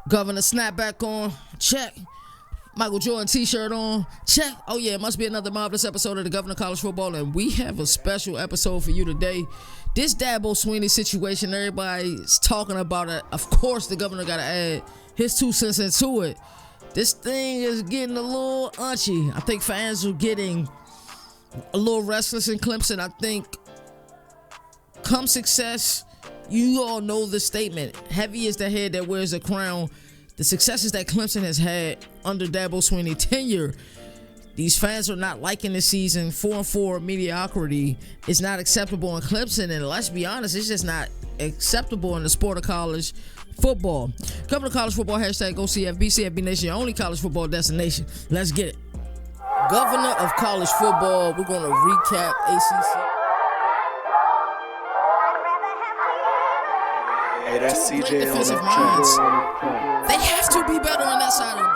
Governor snapback on, check. Michael Jordan t-shirt on, check. Oh yeah, it must be another marvelous episode of the Governor of College Football, and we have a special episode for you today. This Dabo Swinney situation, everybody's talking about it. Of course, the governor got to add his 2 cents into it. This thing is getting a little unchy. I think fans are getting a little restless in Clemson. I think come success, you all know the statement. Heavy is the head that wears a crown. The successes that Clemson has had under Dabo Swinney tenure, these fans are not liking this season. 4-4 mediocrity is not acceptable in Clemson, and let's be honest, it's just not acceptable in the sport of college football. Governor of College Football, hashtag GoCFB, CFB Nation, your only college football destination. Let's get it. Governor of College Football, we're going to recap ACC. Hey, that's CJ defensive minds. They have to be better on that side of the ball.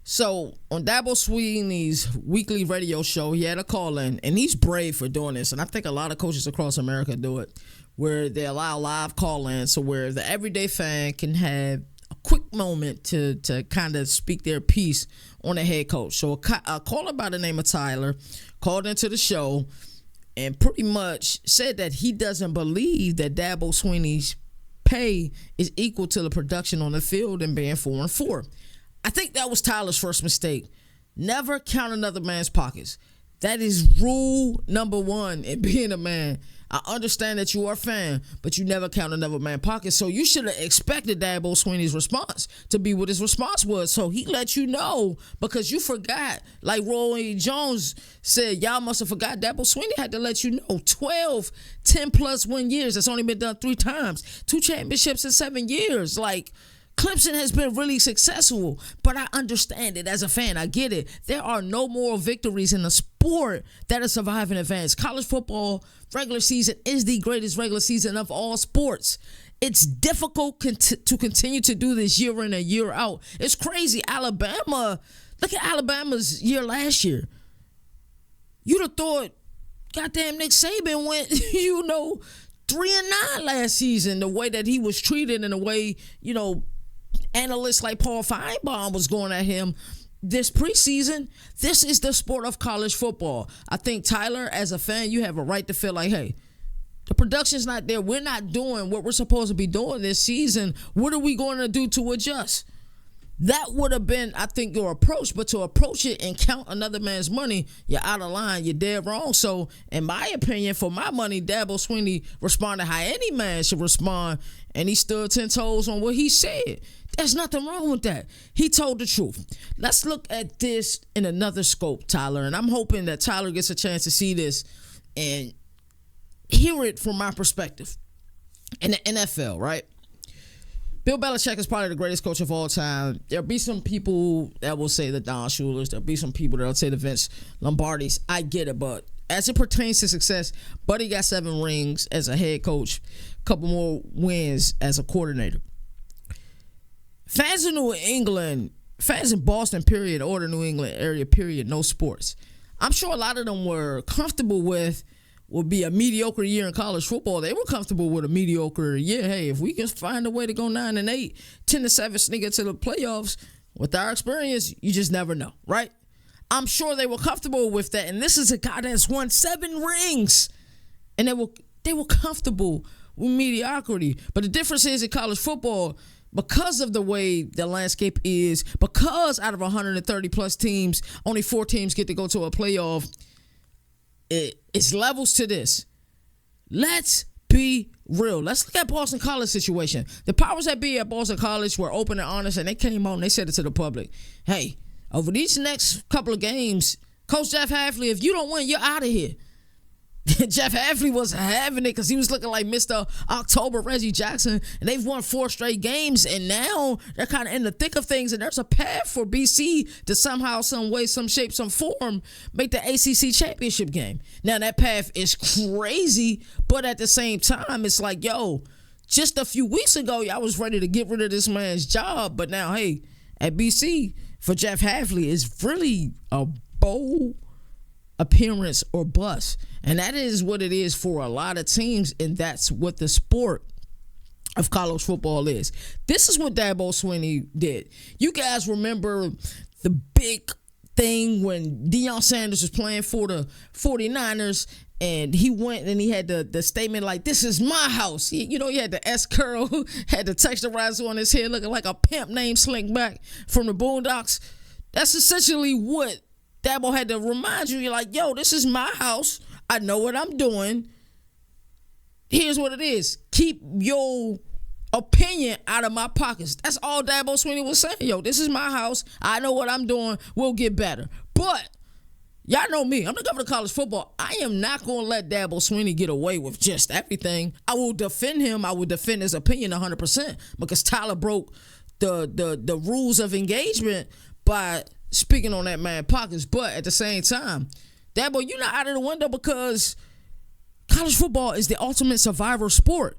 So, on Dabo Swinney's weekly radio show, he had a call-in, and he's brave for doing this, and I think a lot of coaches across America do it, where they allow live call-ins, so where the everyday fan can have a quick moment to kind of speak their piece on the head coach. So a caller by the name of Tyler called into the show and pretty much said that he doesn't believe that Dabo Swinney's pay is equal to the production on the field and being 4-4. I think that was Tyler's first mistake. Never count another man's pockets. That is rule number 1 in being a man. I understand that you are a fan, but you never count another man's pockets. So you should have expected Dabo Swinney's response to be what his response was. So he let you know because you forgot. Like Roy Jones said, y'all must have forgot. Dabo Swinney had to let you know. 12, 10-plus win years. That's only been done 3 times. 2 championships in 7 years. Like, Clemson has been really successful, but I understand it as a fan. I get it. There are no moral victories in the sport that are surviving advance. College football regular season is the greatest regular season of all sports. It's difficult to continue to do this year in and year out. It's crazy. Alabama, look at Alabama's year last year. You'd have thought, goddamn, Nick Saban went, 3-9 last season, the way that he was treated and the way, analysts like Paul Feinbaum was going at him this preseason. This is the sport of college football. I think, Tyler, as a fan, you have a right to feel like, hey, the production's not there. We're not doing what we're supposed to be doing this season. What are we going to do to adjust? That would have been, I think, your approach. But to approach it and count another man's money, you're out of line. You're dead wrong. So, in my opinion, for my money, Dabo Swinney responded how any man should respond, and he stood 10 toes on what he said. There's nothing wrong with that. He told the truth. Let's look at this in another scope, Tyler, and I'm hoping that Tyler gets a chance to see this and hear it from my perspective. In the NFL, right? Bill Belichick is probably the greatest coach of all time. There'll be some people that will say the Don Shulers. There'll be some people that will say the Vince Lombardis. I get it, but as it pertains to success, Buddy got 7 rings as a head coach, a couple more wins as a coordinator. Fans in New England, fans in Boston, period, or the New England area, period, no sports. I'm sure a lot of them were comfortable with would be a mediocre year in college football. They were comfortable with a mediocre year. Hey, if we can find a way to go 9-8, 10-7, sneak into the playoffs, with our experience, you just never know, right? I'm sure they were comfortable with that. And this is a guy that's won 7 rings. And they were comfortable with mediocrity. But the difference is in college football, because of the way the landscape is, because out of 130-plus teams, only 4 teams get to go to a playoff, it's levels to this. Let's be real. Let's look at Boston College situation. The powers that be at Boston College were open and honest, and they came out and they said it to the public. Hey, over these next couple of games, Coach Jeff Hafley, if you don't win, you're out of here. Jeff Hafley was having it because he was looking like Mr. October Reggie Jackson, and they've won 4 straight games, and now they're kind of in the thick of things, and there's a path for BC to somehow, some way, some shape, some form make the ACC championship game. Now, that path is crazy, but at the same time, it's like, yo, just a few weeks ago, y'all was ready to get rid of this man's job, but now, hey, at BC, for Jeff Hafley, it's really a bold appearance or bust. And that is what it is for a lot of teams, and that's what the sport of college football is. This is what Dabo Swinney did. You guys remember the big thing when Deion Sanders was playing for the 49ers, and he went and he had the statement like, "This is my house." He had the S-curl, had the texturizer on his head looking like a pimp named Slinkback from the Boondocks. That's essentially what Dabo had to remind you. You're like, yo, this is my house. I know what I'm doing. Here's what it is. Keep your opinion out of my pockets. That's all Dabo Swinney was saying. Yo, this is my house. I know what I'm doing. We'll get better. But y'all know me. I'm the governor of college football. I am not going to let Dabo Swinney get away with just everything. I will defend him. I will defend his opinion 100% because Tyler broke the rules of engagement by speaking on that man's pockets. But at the same time, Dabo, you're not out of the window because college football is the ultimate survivor sport.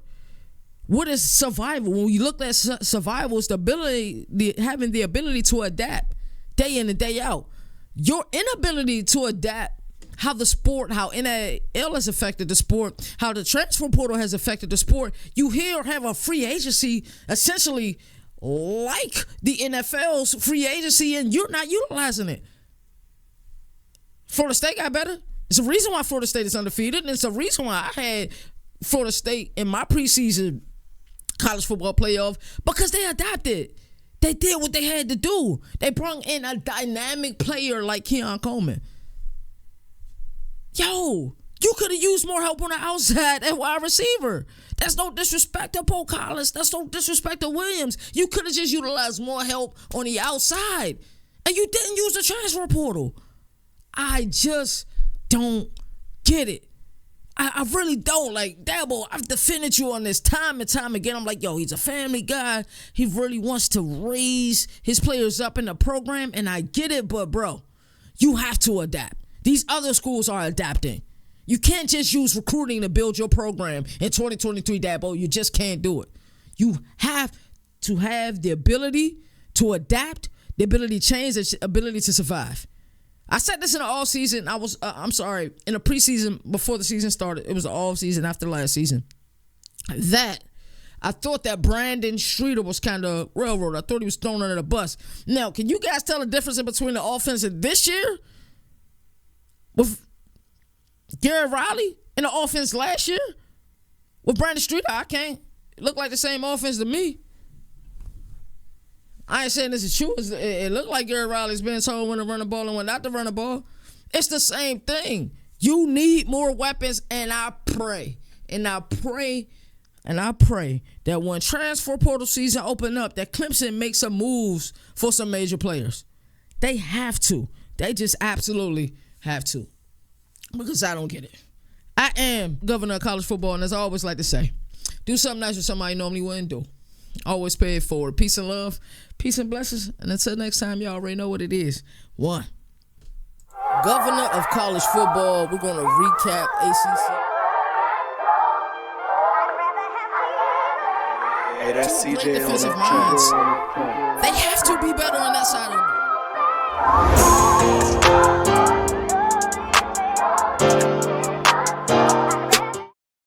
What is survival? When you look at survival, it's having the ability to adapt day in and day out. Your inability to adapt how NIL has affected the sport, how the transfer portal has affected the sport. You here have a free agency essentially like the NFL's free agency, and you're not utilizing it. Florida State got better. It's a reason why Florida State is undefeated, and it's a reason why I had Florida State in my preseason college football playoff, because they adapted. They did what they had to do. They brought in a dynamic player like Keon Coleman. Yo, you could have used more help on the outside at wide receiver. That's no disrespect to Paul Collins. That's no disrespect to Williams. You could have just utilized more help on the outside. And you didn't use the transfer portal. I just don't get it. I really don't. Like, Dabo, I've defended you on this time and time again. I'm like, yo, he's a family guy. He really wants to raise his players up in the program, and I get it, but, bro, you have to adapt. These other schools are adapting. You can't just use recruiting to build your program in 2023, Dabo. You just can't do it. You have to have the ability to adapt, the ability to change, the ability to survive. I said this in the off season. In the preseason before the season started. It was the off season after last season. That I thought that Brandon Streeter was kind of railroad. I thought he was thrown under the bus. Now, can you guys tell the difference between the offense of this year with Garrett Riley and the offense last year with Brandon Streeter? I can't. It looked like the same offense to me. I ain't saying this is true. It looked like Garrett Riley's been told when to run the ball and when not to run the ball. It's the same thing. You need more weapons, and I pray that when transfer portal season open up, that Clemson makes some moves for some major players. They have to. They just absolutely have to. Because I don't get it. I am governor of college football, and as I always like to say, do something nice with somebody you normally wouldn't do. Always pay it forward. Peace and love. Peace and blessings. And until next time, y'all already know what it is. One. Governor of college football. We're going to recap ACC. Hey, that's CJ great defensive on minds. They have to be better on that side of the ball.